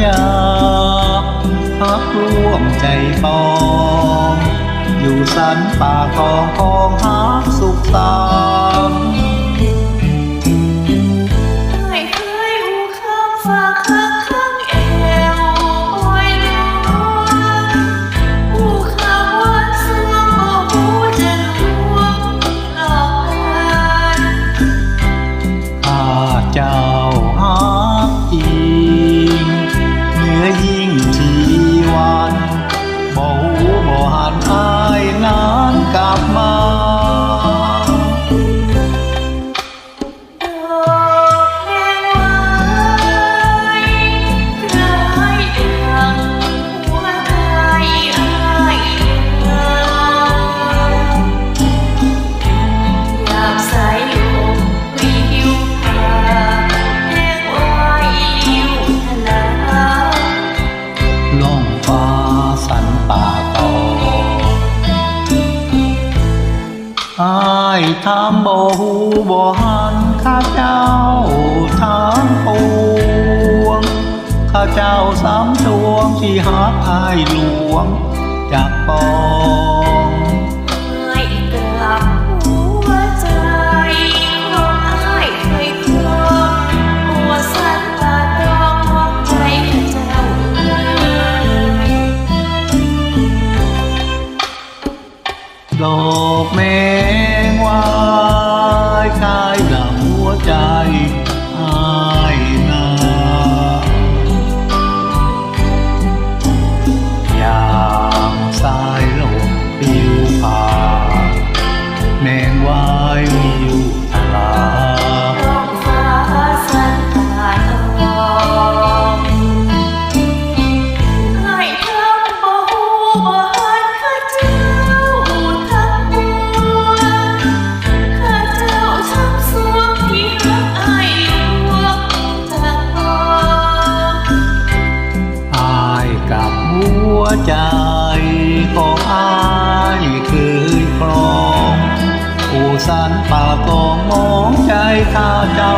ญาพักร่วมใจปองอยู่สันป่ากองของหาสุขสามไม่เคยหูคำฝากข้างข้างเอวคอยดูหูคำวันสวงบอกหูจะลวงหลอกกันข้าเจ้าฮักจริงเหนือยิ่งชีวันบ่หูบ่หันอายนานกลับมาอายถามบ่หูบ่หันข้าเจ้าทางปวงข้าเจ้าสามดวงที่หักอายหลวงจากปองไม่กลับหัวใจของอายเคยครองหัวสันตาดองมองใจข้าเจ้าดอกแมงวายคายหลังหัวใจอายนาอย่างสายลมปิวผ่านแมงวายวิวทลาท้องฟ้าสันตาทองให้คำบ่หูบ่หันข้าเจ้าทั้งปวงข้าเจ้าช้ำสวงที่หักอายหลวงจากปองอายกับหัวใจของอายเคยครองผู้สันป่ากองมองใจข้าเจ้า